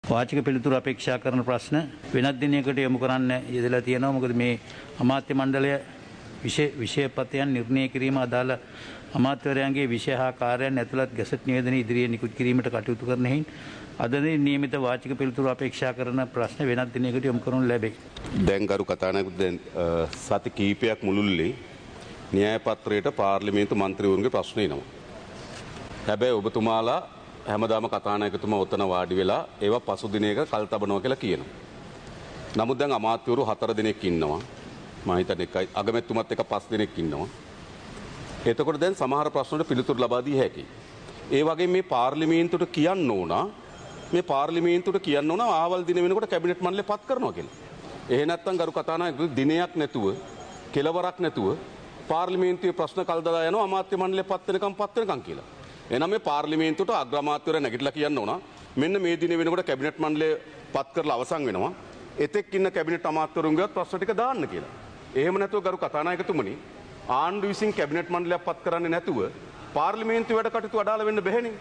වාචික පිළිතුරු අපේක්ෂා කරන ප්‍රශ්න වෙනත් දිනයකට යොමු කරන්න යෙදලා තියෙනවා. මොකද මේ අමාත්‍ය මණ්ඩලය විෂයපතයන් නිර්ණය කිරීම අදාළ අමාත්‍යවරයන්ගේ විෂය හා කාර්යයන් ඇතුළත් ගැසට් නිවේදන ඉදිරියේ නිකුත් කිරීමට කටයුතු කරන හේයින් අද නියමිත වාචික පිළිතුරු අපේක්ෂා කරන ප්‍රශ්න වෙනත් දිනයකට යොමු කරනු ලැබේ. දැන් ගරු කතානායක දැන් සති කීපයක් මුළුල්ලේ න්‍යාය පත්‍රයට පාර්ලිමේන්තු මන්ත්‍රීවරුන්ගේ ප්‍රශ්න එනවා. හැබැයි ඔබතුමාලා හැමදාම කතානායකතුමා ඔතන වාඩි වෙලා ඒවා පසු දිනයක කල් තබනවා කියලා කියනවා. නමුත් දැන් අමාත්‍යවරු 4 දිනක් ඉන්නවා. මම හිතන්නේ එකයි අගමැතිතුමත් එක 5 දිනක් ඉන්නවා. එතකොට දැන් සමහර ප්‍රශ්න වලට පිළිතුරු ලබා දී හැකියි. ඒ වගේ මේ පාර්ලිමේන්තුවට කියන්න ඕන ආවල් දින වෙනකොට කැබිනට් මණ්ඩලය පත් කරනවා කියලා. එහෙ නැත්නම් ගරු කතානායක දිනයක් නැතුව කෙලවරක් නැතුව පාර්ලිමේන්තුවේ ප්‍රශ්න කල් දාලා යනවා අමාත්‍ය මණ්ඩලය පත් වෙනකම් කියලා. එනම් මේ පාර්ලිමේන්තුවට අග්‍රාමාත්‍යවරයා නැගිටලා කියන්න ඕන මෙන්න මේ දින වෙනකොට කැබිනට් මණ්ඩලය පත් කරලා අවසන් වෙනවා. එතෙක් ඉන්න කැබිනට් අමාත්‍යවරුන්ගේවත් ප්‍රශ්න ටික දාන්න කියලා. එහෙම නැතුව ගරු කතානායකතුමනි ආණ්ඩුව විසින් කැබිනට් මණ්ඩලයක් පත් කරන්නේ නැතුව පාර්ලිමේන්තුවේ වැඩ කටයුතු අඩාල වෙන්න බැහැනේ.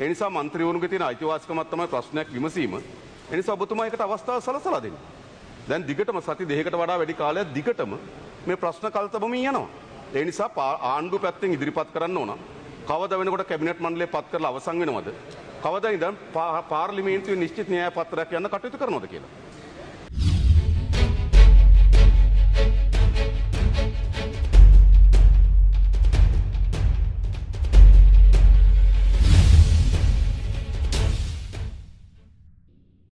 ඒ නිසා മന്ത്രിවරුන්ගේ තියෙන අයිතිවාසිකමක් තමයි ප්‍රශ්නයක් විමසීම. ඒ නිසා ඔබතුමා ඒකට අවස්ථාව සලසලා දෙන්න. දැන් දිගටම සති දෙකකට වඩා වැඩි කාලයක් දිගටම මේ ප්‍රශ්න කල් තබමින් යනවා. ඒ නිසා ආණ්ඩුව පැත්තෙන් ඉදිරිපත් කරන්න ඕන. කවදා වෙනකොට කැබිනට් මණ්ඩලය පත් කරලා අවසන් වෙනවද? කවදා ඉඳන් පාර්ලිමේන්තුවේ නිශ්චිත න්‍යාය පත්‍රයක් යන්න කටයුතු කරනවද කියලා.